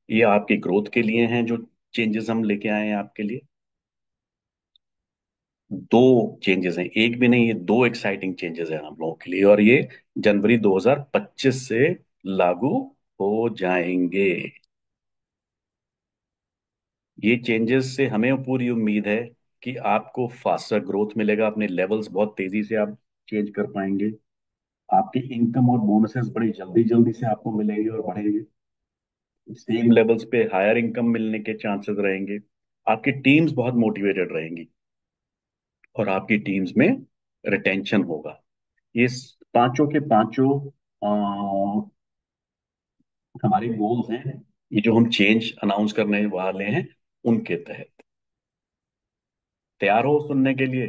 ये आपकी ग्रोथ के लिए हैं जो चेंजेस हम लेके आए हैं आपके लिए। दो चेंजेस हैं, एक भी नहीं, ये दो एक्साइटिंग चेंजेस हैं हम लोगों के लिए, और ये जनवरी 2025 से लागू हो जाएंगे। ये चेंजेस से हमें पूरी उम्मीद है कि आपको फास्टर ग्रोथ मिलेगा, अपने लेवल्स बहुत तेजी से आप चेंज कर पाएंगे। आपकी इनकम और बोनसेस बड़ी जल्दी जल्दी से आपको मिलेंगे और बढ़ेंगे। सेम लेवल्स पे हायर इनकम मिलने के चांसेस रहेंगे। आपकी टीम्स बहुत मोटिवेटेड रहेंगी और आपकी टीम्स में रिटेंशन होगा। ये पांचों के पांचों हमारे गोल्स हैं, ये जो हम चेंज अनाउंस करने वाले हैं उनके तहत। तैयार हो सुनने के लिए?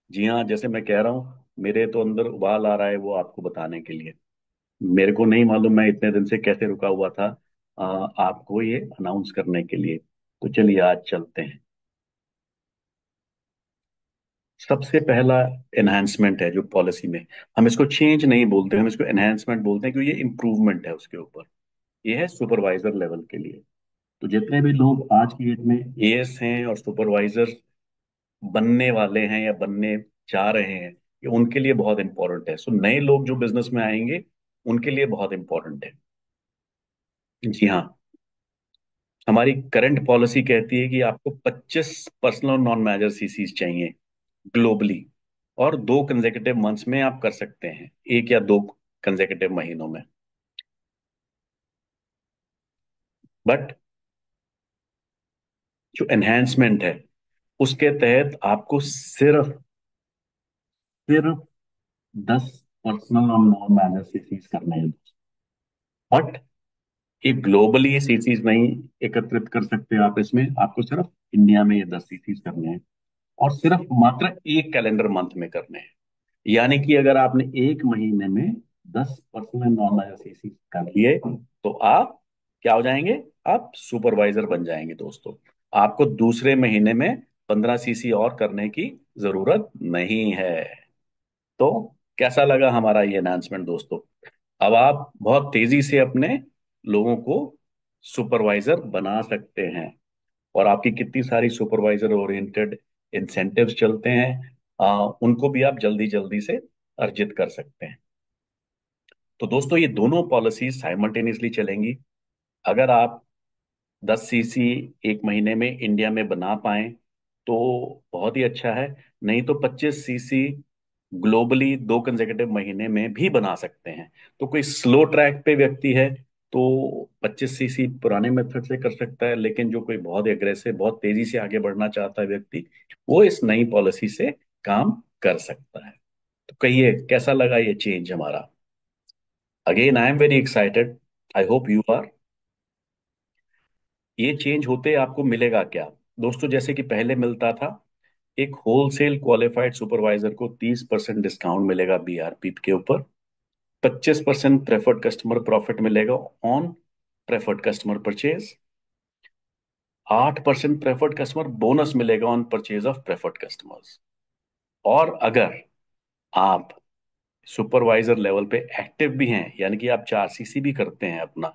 जी हाँ, जैसे मैं कह रहा हूँ, मेरे तो अंदर उबाल आ रहा है वो आपको बताने के लिए। मेरे को नहीं मालूम मैं इतने दिन से कैसे रुका हुआ था आपको ये अनाउंस करने के लिए। तो चलिए आज चलते हैं। सबसे पहला एनहांसमेंट है जो पॉलिसी में, हम इसको चेंज नहीं बोलते, हम इसको एनहांसमेंट बोलते हैं, क्योंकि ये इम्प्रूवमेंट है उसके ऊपर। ये है सुपरवाइजर लेवल के लिए। तो जितने भी लोग आज की डेट में एएस हैं और सुपरवाइजर बनने वाले हैं या बनने जा रहे हैं, ये उनके लिए बहुत इंपॉर्टेंट है। सो नए लोग जो बिजनेस में आएंगे उनके लिए बहुत इंपॉर्टेंट है। जी हाँ, हमारी करंट पॉलिसी कहती है कि आपको 25 पर्सनल नॉन मैनेजर सीसीज चाहिए ग्लोबली, और 2 कंसेक्यूटिव मंथ्स में आप कर सकते हैं, 1 या 2 कंसेक्यूटिव महीनों में। बट जो एनहेंसमेंट है उसके तहत आपको सिर्फ सिर्फ 10 पर्सनल और नॉन मैनेजर सीसीज करने हैं। बट ये ग्लोबली सीसीज नहीं एकत्रित कर सकते आप, इसमें आपको सिर्फ इंडिया में ये 10 सीसीज करने हैं, और सिर्फ मात्र 1 कैलेंडर मंथ में करने हैं। यानी कि अगर आपने एक महीने में 10 पर्सनल नॉन सीसी कर लिए तो आप क्या हो जाएंगे? आप सुपरवाइजर बन जाएंगे दोस्तों। आपको दूसरे महीने में 15 सीसी और करने की जरूरत नहीं है। तो कैसा लगा हमारा ये अनाउंसमेंट दोस्तों? अब आप बहुत तेजी से अपने लोगों को सुपरवाइजर बना सकते हैं, और आपकी कितनी सारी सुपरवाइजर ओरिएंटेड इंसेंटिव्स चलते हैं, उनको भी आप जल्दी जल्दी से अर्जित कर सकते हैं। तो दोस्तों ये दोनों पॉलिसी साइमल्टेनियसली चलेंगी। अगर आप 10 सीसी एक महीने में इंडिया में बना पाए तो बहुत ही अच्छा है, नहीं तो 25 सीसी ग्लोबली 2 कंसेक्यूटिव महीने में भी बना सकते हैं। तो कोई स्लो ट्रैक पे व्यक्ति है तो 25 सीसी पुराने मेथड से कर सकता है, लेकिन जो कोई बहुत एग्रेसिव बहुत तेजी से आगे बढ़ना चाहता है व्यक्ति, वो इस नई पॉलिसी से काम कर सकता है। तो कहिए कैसा लगा ये चेंज हमारा? Again I am very excited, I hope you are. ये चेंज होते आपको मिलेगा क्या दोस्तों? जैसे कि पहले मिलता था, एक होलसेल क्वालिफाइड सुपरवाइजर को 30% डिस्काउंट मिलेगा बीआरपी के ऊपर, 25% प्रेफर्ड कस्टमर प्रॉफिट मिलेगा on preferred customer purchase, 8% preferred customer bonus मिलेगा on purchase of preferred customers. और अगर आप सुपरवाइजर लेवल पे एक्टिव भी हैं, यानी कि आप 4 सीसी भी करते हैं अपना,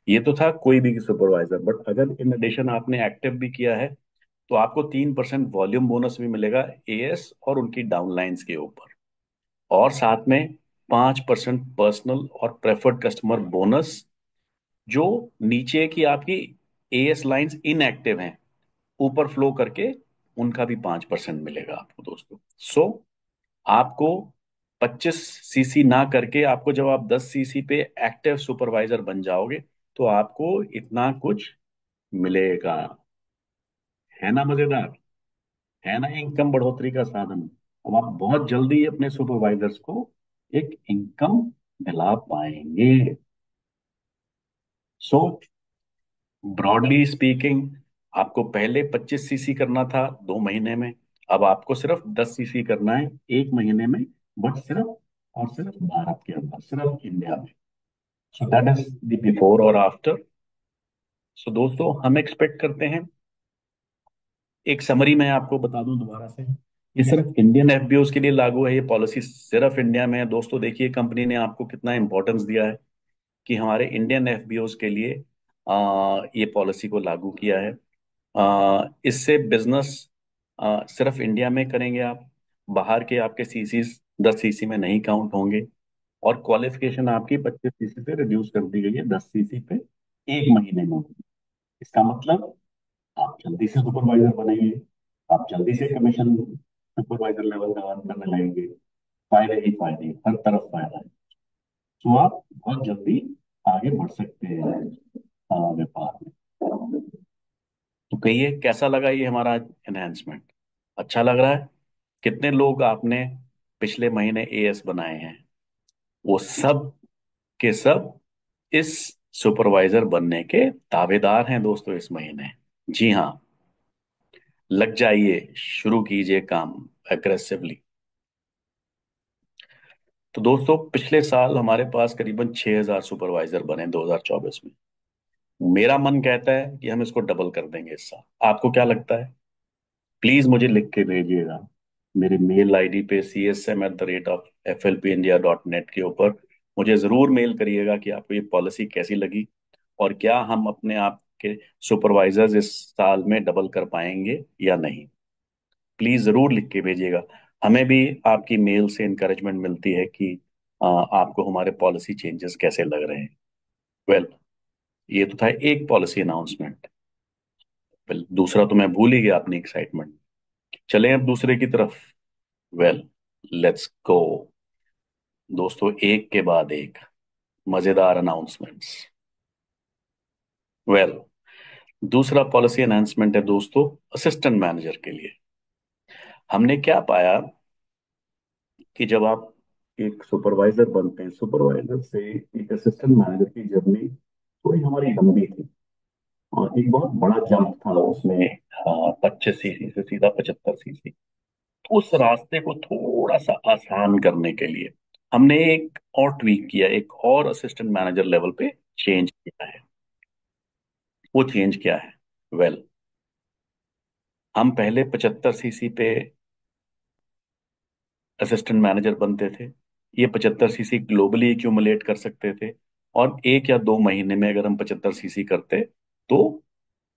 ये तो था कोई भी सुपरवाइजर, बट अगर इन एडिशन आपने एक्टिव भी किया है तो आपको 3% वॉल्यूम बोनस भी मिलेगा एएस और उनकी डाउनलाइंस के ऊपर, और साथ में 5% पर्सनल और प्रेफर्ड कस्टमर बोनस, जो नीचे की आपकी एएस लाइंस इनएक्टिव हैं ऊपर फ्लो करके उनका भी 5% मिलेगा आपको दोस्तों। सो आपको 25 सीसी ना करके, आपको जब आप 10 सीसी पे एक्टिव सुपरवाइजर बन जाओगे तो आपको इतना कुछ मिलेगा। है ना मजेदार? है ना इनकम बढ़ोतरी का साधन? अब आप बहुत जल्दी अपने सुपरवाइजर्स को एक इनकम दिला पाएंगे। सो ब्रॉडली स्पीकिंग, आपको पहले 25 सीसी करना था 2 महीने में, अब आपको सिर्फ 10 सीसी करना है 1 महीने में, बट सिर्फ और सिर्फ भारत के अंदर, सिर्फ इंडिया में। So that is the before और आफ्टर। सो दोस्तों हम एक्सपेक्ट करते हैं, एक समरी मैं आपको बता दूं दोबारा से, ये सिर्फ इंडियन एफबीओस के लिए लागू है, ये पॉलिसी सिर्फ इंडिया में है दोस्तों। देखिए कंपनी ने आपको कितना इंपॉर्टेंस दिया है कि हमारे इंडियन एफबीओस के लिए ये पॉलिसी को लागू किया है। इससे बिजनेस सिर्फ इंडिया में करेंगे आप, बाहर के आपके सीसी 10 सीसी में नहीं काउंट होंगे। और क्वालिफिकेशन आपकी 25 सीसी से रिड्यूस कर दी गई है 10 सीसी पे 1 महीने में। इसका मतलब आप जल्दी से सुपरवाइजर बनेंगे, आप जल्दी से कमीशन सुपरवाइजर लेवल का अर्न करने लगेंगे। फायदे ही फायदे, हर तरफ फायदा है। तो आप बहुत जल्दी आगे बढ़ सकते हैं व्यापार में। तो कहिए कैसा लगा ये हमारा एनहेंसमेंट? अच्छा लग रहा है? कितने लोग आपने पिछले महीने एएस बनाए हैं? वो सब के सब इस सुपरवाइजर बनने के दावेदार हैं दोस्तों इस महीने। जी हाँ, लग जाइए, शुरू कीजिए काम एग्रेसिवली। तो दोस्तों पिछले साल हमारे पास करीबन 6,000 सुपरवाइजर बने 2024 में। मेरा मन कहता है कि हम इसको डबल कर देंगे इस साल। आपको क्या लगता है? प्लीज मुझे लिख के भेजिएगा मेरे मेल आईडी पे csm@flpindia.net के ऊपर। मुझे जरूर मेल करिएगा कि आपको ये पॉलिसी कैसी लगी, और क्या हम अपने आप के सुपरवाइजर्स इस साल में डबल कर पाएंगे या नहीं। प्लीज जरूर लिख के भेजिएगा। हमें भी आपकी मेल से इंकरेजमेंट मिलती है कि आपको हमारे पॉलिसी चेंजेस कैसे लग रहे हैं। वेल, ये तो था एक पॉलिसी अनाउंसमेंट। वेल, दूसरा तो मैं भूल ही गया अपनी एक्साइटमेंट। चलें अब दूसरे की तरफ। वेल, लेट्स गो दोस्तों, एक के बाद एक मजेदार अनाउंसमेंट्स। वेल, दूसरा पॉलिसी अनाउंसमेंट है दोस्तों असिस्टेंट मैनेजर के लिए। हमने क्या पाया कि जब आप एक सुपरवाइजर बनते हैं, सुपरवाइजर से एक असिस्टेंट मैनेजर की जर्नी थोड़ी हमारी लंबी थी, और एक बहुत बड़ा जंप था उसमें। 25 सीसी से सीधा 75 सीसी। उस रास्ते को थोड़ा सा आसान करने के लिए हमने एक और ट्वीक किया, एक और असिस्टेंट मैनेजर लेवल पे चेंज किया है। वो चेंज क्या है? वेल, हम पहले 75 सीसी पे असिस्टेंट मैनेजर बनते थे। ये 75 सीसी ग्लोबली एक्यूमुलेट कर सकते थे, और 1 या 2 महीने में अगर हम 75 सीसी करते तो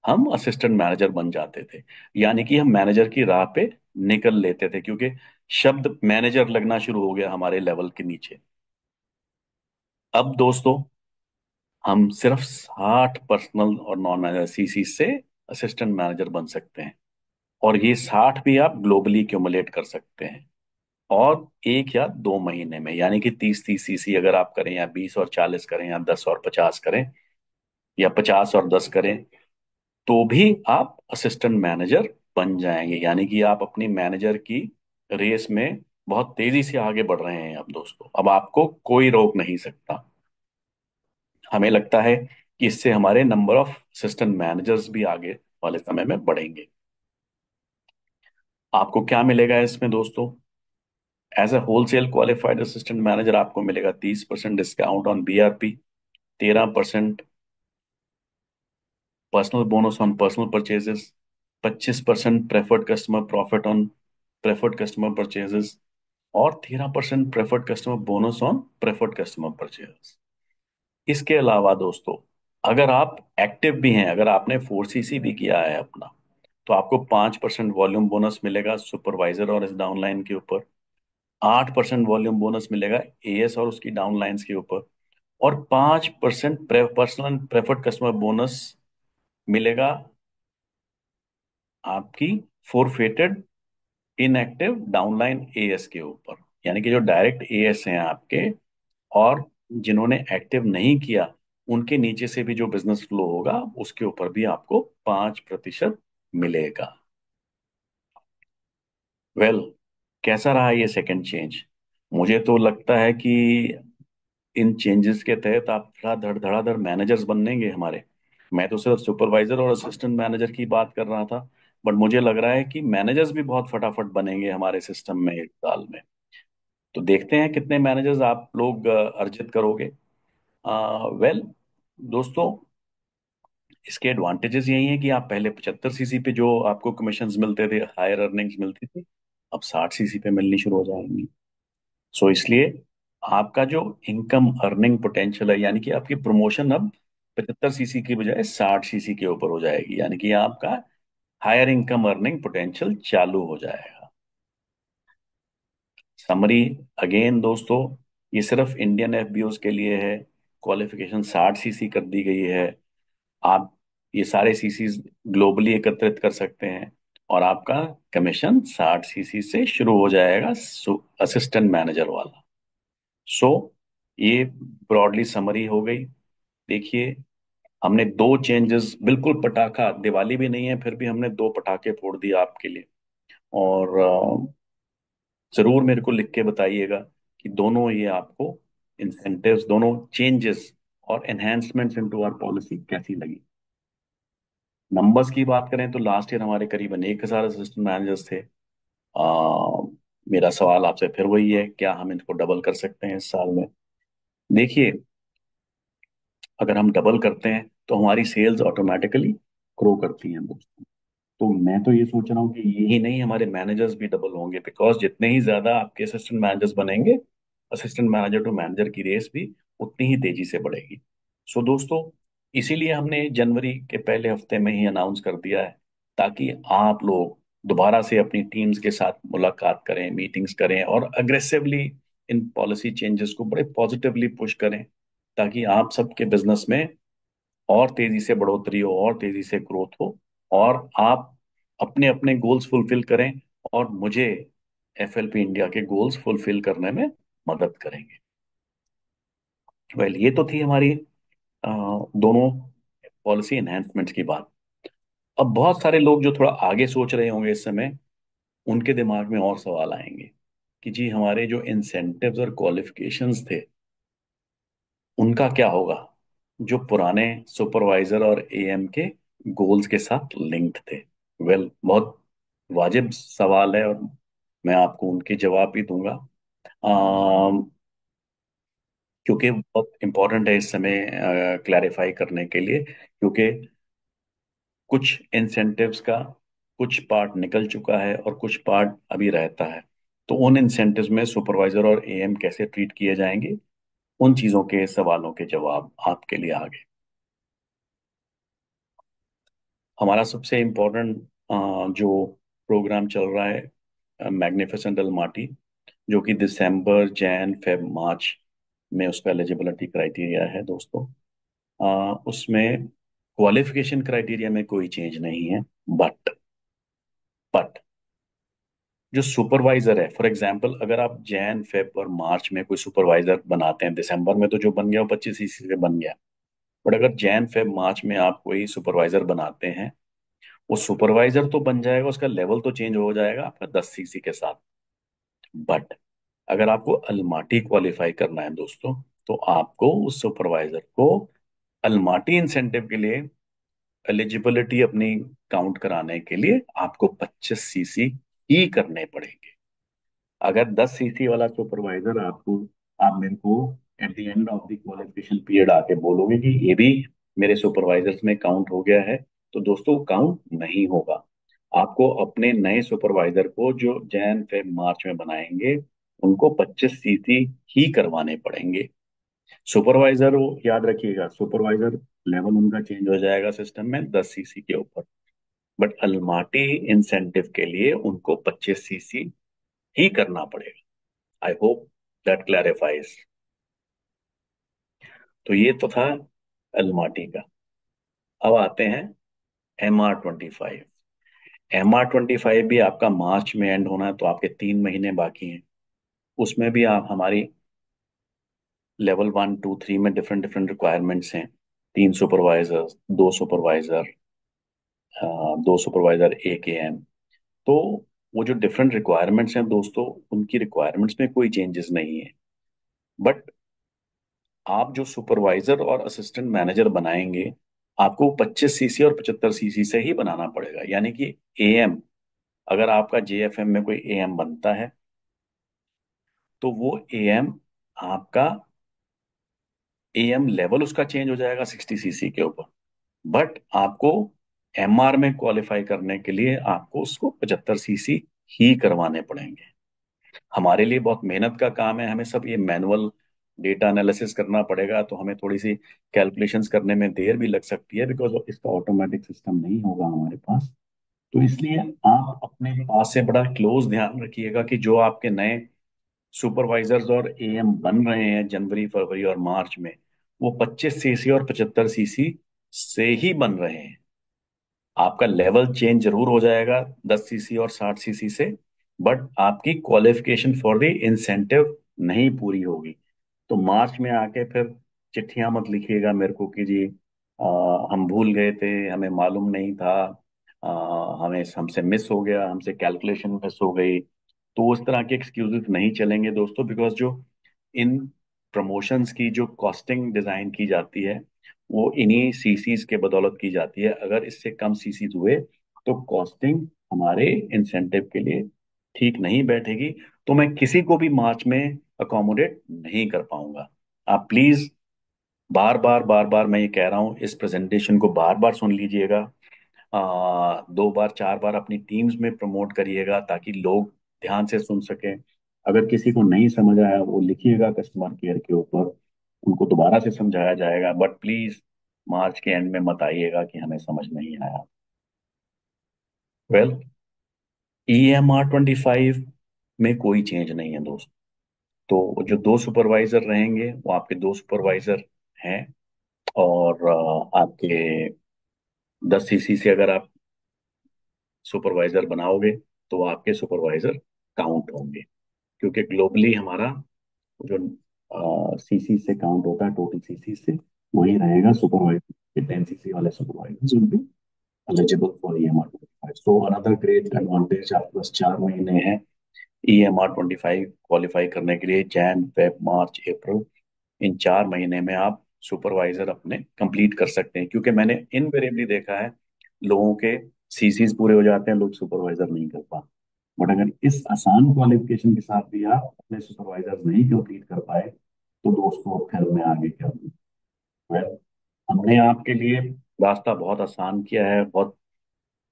हम असिस्टेंट मैनेजर बन जाते थे। यानी कि हम मैनेजर की राह पे निकल लेते थे, क्योंकि शब्द मैनेजर लगना शुरू हो गया हमारे लेवल के नीचे। अब दोस्तों हम सिर्फ 60 पर्सनल और नॉन मैनेजर सीसी से असिस्टेंट मैनेजर बन सकते हैं, और ये 60 भी आप ग्लोबली क्यूमुलेट कर सकते हैं। और 1 या 2 महीने में, यानी कि 30-30 सीसी अगर आप करें, या 20 और 40 करें, या 10 और 50 करें, या 50 और 10 करें, तो भी आप असिस्टेंट मैनेजर बन जाएंगे। यानी कि आप अपनी मैनेजर की रेस में बहुत तेजी से आगे बढ़ रहे हैं। अब दोस्तों, अब आपको कोई रोक नहीं सकता। हमें लगता है कि इससे हमारे नंबर ऑफ असिस्टेंट मैनेजर्स भी आगे वाले समय में बढ़ेंगे। आपको क्या मिलेगा इसमें दोस्तों? As a wholesale qualified assistant manager आपको मिलेगा 30% discount on BRP, 13% personal bonus on personal purchases, 25% preferred customer profit on preferred customer purchases, और 13% preferred customer bonus on preferred customer purchases. इसके अलावा दोस्तों, अगर आप एक्टिव भी हैं, अगर आपने 4 सीसी भी किया है अपना, तो आपको 5% वॉल्यूम बोनस मिलेगा सुपरवाइजर और इस डाउनलाइन के ऊपर। 8% वॉल्यूम बोनस मिलेगा एएस और उसकी डाउनलाइंस के ऊपर। और 5% पर्सनल प्रेफर्ड कस्टमर बोनस मिलेगा आपकी फोरफेटेड इनएक्टिव डाउनलाइन एएस के ऊपर। यानी कि जो डायरेक्ट एएस हैं आपके, और जिन्होंने एक्टिव नहीं किया, उनके नीचे से भी जो बिजनेस फ्लो होगा उसके ऊपर भी आपको 5% मिलेगा। वेल, कैसा रहा ये सेकंड चेंज? मुझे तो लगता है कि इन चेंजेस के तहत आप धड़ाधड़ मैनेजर्स बनेंगे हमारे। मैं तो सिर्फ सुपरवाइजर और असिस्टेंट मैनेजर की बात कर रहा था, बट मुझे लग रहा है कि मैनेजर्स भी बहुत फटाफट बनेंगे हमारे सिस्टम में 1 साल में। तो देखते हैं कितने मैनेजर्स आप लोग अर्जित करोगे। वेल दोस्तों, इसके एडवांटेजेस यही है कि आप पहले 75 सीसी पे जो आपको कमीशंस मिलते थे, हायर अर्निंग्स मिलती थी, अब 60 सीसी पे मिलनी शुरू हो जाएंगी। सो इसलिए आपका जो इनकम अर्निंग पोटेंशियल है, यानी कि आपकी प्रमोशन अब 75 सीसी की बजाय 60 सीसी के ऊपर हो जाएगी, यानी कि आपका हायर इनकम अर्निंग पोटेंशियल चालू हो जाएगा। समरी अगेन दोस्तों, ये सिर्फ इंडियन एफबीओस के लिए है। क्वालिफिकेशन 60 सीसी कर दी गई है। आप ये सारे सीसीज ग्लोबली एकत्रित कर सकते हैं, और आपका कमीशन 60 सीसी से शुरू हो जाएगा, असिस्टेंट मैनेजर वाला। सो ये ब्रॉडली समरी हो गई। देखिए, हमने दो चेंजेस, बिल्कुल पटाखा, दिवाली भी नहीं है फिर भी हमने दो पटाखे फोड़ दिए आपके लिए। और जरूर मेरे को लिख के बताइएगा कि दोनों ये आपको इंसेंटिव्स, दोनों चेंजेस और एनहेंसमेंट्स इनटू आवर पॉलिसी कैसी लगी। नंबर्स की बात करें तो लास्ट ईयर हमारे करीबन 1,000 असिस्टेंट मैनेजर्स थे। आ, मेरा सवाल आपसे फिर वही है, क्या हम इनको डबल कर सकते हैं इस साल में? देखिए, अगर हम डबल करते हैं तो हमारी सेल्स ऑटोमेटिकली ग्रो करती हैं दोस्तों। तो मैं तो ये सोच रहा हूँ कि यही नहीं, हमारे मैनेजर्स भी डबल होंगे, बिकॉज जितने ही ज्यादा आपके असिस्टेंट मैनेजर्स बनेंगे, असिस्टेंट मैनेजर टू मैनेजर की रेस भी उतनी ही तेजी से बढ़ेगी। सो दोस्तों, इसीलिए हमने जनवरी के पहले हफ्ते में ही अनाउंस कर दिया है, ताकि आप लोग दोबारा से अपनी टीम्स के साथ मुलाकात करें, मीटिंग्स करें, और अग्रेसिवली इन पॉलिसी चेंजेस को बड़े पॉजिटिवली पुश करें, ताकि आप सबके बिजनेस में और तेजी से बढ़ोतरी हो, और तेजी से ग्रोथ हो, और आप अपने अपने गोल्स फुलफिल करें, और मुझे एफएलपी इंडिया के गोल्स फुलफिल करने में मदद करेंगे। वेल, ये तो थी हमारी दोनों पॉलिसी एनहेंसमेंट्स की बात। अब बहुत सारे लोग जो थोड़ा आगे सोच रहे होंगे इस समय, उनके दिमाग में और सवाल आएंगे कि जी, हमारे जो इंसेंटिव्स और क्वालिफिकेशंस थे उनका क्या होगा, जो पुराने सुपरवाइजर और एएम के गोल्स के साथ लिंक्ड थे। वेल, बहुत वाजिब सवाल है, और मैं आपको उनके जवाब भी दूंगा। क्योंकि बहुत इंपॉर्टेंट है इस समय क्लैरिफाई करने के लिए, क्योंकि कुछ इंसेंटिव्स का कुछ पार्ट निकल चुका है और कुछ पार्ट अभी रहता है। तो उन इंसेंटिव्स में सुपरवाइजर और एएम कैसे ट्रीट किए जाएंगे, उन चीजों के सवालों के जवाब आपके लिए आ गए। हमारा सबसे इम्पोर्टेंट जो प्रोग्राम चल रहा है, मैग्निफिसेंट अलमाटी, जो कि दिसंबर, जैन, फेब, मार्च में उसका एलिजिबिलिटी क्राइटेरिया है दोस्तों। उसमें क्वालिफिकेशन क्राइटेरिया में कोई चेंज नहीं है, बट जो सुपरवाइजर है, फॉर एग्जांपल अगर आप जैन, फेब और मार्च में कोई सुपरवाइजर बनाते हैं, दिसंबर में तो जो बन गया वो 25 सीसी से बन गया, बट अगर जैन, फेब, मार्च में आप कोई सुपरवाइजर बनाते हैं, वो सुपरवाइजर तो बन जाएगा, उसका लेवल तो चेंज हो जाएगा आपका 10 सीसी के साथ। बट अगर आपको अलमाटी क्वालिफाई करना है दोस्तों, तो आपको उस सुपरवाइजर को अलमाटी इंसेंटिव के लिए एलिजिबिलिटी अपनी काउंट कराने के लिए आपको 25 सीसी ही करने पड़ेंगे। अगर 10 सीसी वाला सुपरवाइजर आपको, आप मेरे को at the end of the qualification period आके बोलोगे कि ये भी मेरे सुपरवाइजर्स में काउंट हो गया है, तो दोस्तों काउंट नहीं होगा। आपको अपने नए सुपरवाइजर को जो जैन फेब मार्च में बनाएंगे, उनको 25 सीसी ही करवाने पड़ेंगे। सुपरवाइजर, वो याद रखिएगा, सुपरवाइजर लेवल उनका चेंज हो जाएगा सिस्टम में 10 सीसी के ऊपर, बट अलमाटी इंसेंटिव के लिए उनको 25 सीसी ही करना पड़ेगा। I hope that clarifies. तो ये तो था अलमाटी का। अब आते हैं MR25। MR25 भी आपका मार्च में एंड होना है, तो आपके 3 महीने बाकी हैं। उसमें भी आप हमारी लेवल 1, 2, 3 में डिफरेंट डिफरेंट रिक्वायरमेंट्स हैं। 3 सुपरवाइजर, 2 सुपरवाइजर, 2 सुपरवाइजर, एक एएम। तो वो जो डिफरेंट रिक्वायरमेंट्स हैं दोस्तों, उनकी रिक्वायरमेंट्स में कोई चेंजेस नहीं है। बट आप जो सुपरवाइजर और असिस्टेंट मैनेजर बनाएंगे, आपको 25 सीसी और 75 सीसी से ही बनाना पड़ेगा। यानी कि एएम, अगर आपका जेएफएम में कोई एएम बनता है, तो वो एएम आपका, एएम लेवल उसका चेंज हो जाएगा 60 सीसी के ऊपर, बट आपको एमआर में क्वालिफाई करने के लिए आपको उसको 75 सीसी ही करवाने पड़ेंगे। हमारे लिए बहुत मेहनत का काम है, हमें सब ये मैनुअल डेटा एनालिसिस करना पड़ेगा, तो हमें थोड़ी सी कैलकुलेशंस करने में देर भी लग सकती है, बिकॉज इसका ऑटोमेटिक सिस्टम नहीं होगा हमारे पास। तो इसलिए आप अपने पास से बड़ा क्लोज ध्यान रखिएगा कि जो आपके नए सुपरवाइजर्स और एएम बन रहे हैं जनवरी फरवरी और मार्च में, वो 25 सीसी और 75 सीसी से ही बन रहे हैं। आपका लेवल चेंज जरूर हो जाएगा 10 सीसी और 60 सीसी से, बट आपकी क्वालिफिकेशन फॉर द इंसेंटिव नहीं पूरी होगी। तो मार्च में आके फिर चिट्ठियां मत लिखिएगा मेरे को कि जी हम भूल गए थे, हमें मालूम नहीं था, हमें हमसे मिस हो गया, हमसे कैलकुलेशन मिस हो गई। तो उस तरह के एक्सक्यूजेस नहीं चलेंगे दोस्तों, बिकॉज जो इन प्रमोशंस की जो कॉस्टिंग डिजाइन की जाती है, वो इन्हीं सीसीज के बदौलत की जाती है। अगर इससे कम सीसीज हुए तो कॉस्टिंग हमारे इंसेंटिव के लिए ठीक नहीं बैठेगी, तो मैं किसी को भी मार्च में अकोमोडेट नहीं कर पाऊंगा। आप प्लीज बार बार मैं ये कह रहा हूँ, इस प्रेजेंटेशन को बार बार सुन लीजिएगा। 2 बार 4 बार अपनी टीम्स में प्रमोट करिएगा ताकि लोग ध्यान से सुन सकें। अगर किसी को नहीं समझ आया वो लिखिएगा कस्टमर केयर के ऊपर, उनको दोबारा से समझाया जाएगा, बट प्लीज मार्च के एंड में मत आइएगा कि हमें समझ नहीं आया। वेल, EMR 25 में कोई चेंज नहीं है दोस्त। तो जो 2 सुपरवाइजर रहेंगे वो आपके 2 सुपरवाइजर हैं। और आपके 10 सीसी से अगर आप सुपरवाइजर बनाओगे तो आपके सुपरवाइजर काउंट होंगे, क्योंकि ग्लोबली हमारा जो सीसी से काउंट होता है, टोटल सीसी से, वही रहेगा सुपरवाइजर के। 10 सीसी वाले supervisor will be eligible for EMR 25। So another great advantage, आपके पास 4 महीने हैं EMR 25 क्वालिफाई करने के लिए। जैन फेब मार्च अप्रैल, इन 4 महीने में आप सुपरवाइजर अपने कंप्लीट कर सकते हैं, क्योंकि मैंने इनवेरिएबली देखा है लोगों के सीसीज पूरे हो जाते हैं, लोग सुपरवाइजर नहीं कर पाते। बट अगर इस आसान क्वालिफिकेशन के साथ भी आप अपने सुपरवाइजर नहीं कंप्लीट कर पाए, तो दोस्तों अब फिर मैं आगे क्या बोलूं। Well, हमने आपके लिए रास्ता बहुत आसान किया है, बहुत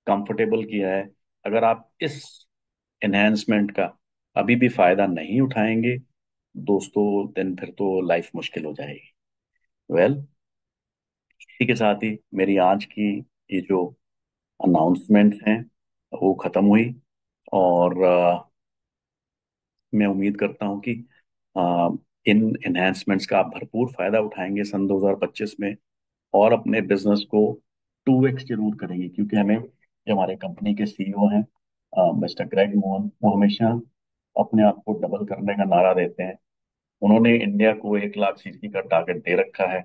कंफर्टेबल किया है। अगर आप इस एनहेंसमेंट का अभी भी फायदा नहीं उठाएंगे दोस्तों, दिन फिर तो लाइफ मुश्किल हो जाएगी। वेल, इसी के साथ ही मेरी आज की ये जो अनाउंसमेंट्स हैं वो खत्म हुई। और मैं उम्मीद करता हूँ कि अ, इन एनहेंसमेंट्स का आप भरपूर फायदा उठाएंगे सन 2025 में, और अपने बिजनेस को 2x जरूर करेंगे। क्योंकि हमें, जो हमारे कंपनी के सीईओ हैं मिस्टर ग्रेग मोहन, वो हमेशा अपने आप को डबल करने का नारा देते हैं। उन्होंने इंडिया को 1 लाख सीसी का टारगेट दे रखा है,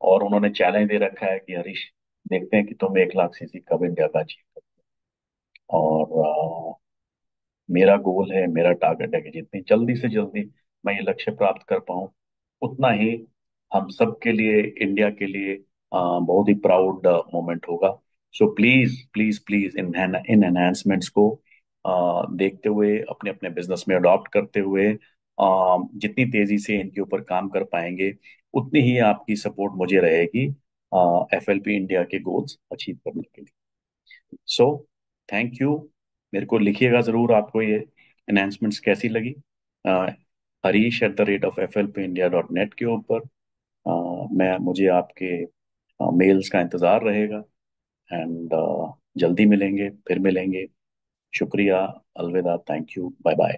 और उन्होंने चैलेंज दे रखा है कि हरीश, देखते हैं कि तुम 1 लाख सीसी कब इंडिया का अचीव करते हो। और मेरा गोल है, मेरा टारगेट है कि जितनी जल्दी से जल्दी मैं ये लक्ष्य प्राप्त कर पाऊँ, उतना ही हम सब के लिए, इंडिया के लिए बहुत ही प्राउड मोमेंट होगा। So please please please in enhancements को देखते हुए, अपने अपने बिजनेस में अडॉप्ट करते हुए, जितनी तेजी से इनके ऊपर काम कर पाएंगे, उतनी ही आपकी सपोर्ट मुझे रहेगी FLP इंडिया के गोल्स अचीव करने के लिए। So thank you. मेरे को लिखिएगा ज़रूर आपको ये एनहांसमेंट्स कैसी लगी, harish@FLPindia.net के ऊपर। मैं मुझे आपके मेल्स का इंतज़ार रहेगा। एंड जल्दी मिलेंगे, फिर मिलेंगे। शुक्रिया, अलविदा, थैंक यू, बाय बाय।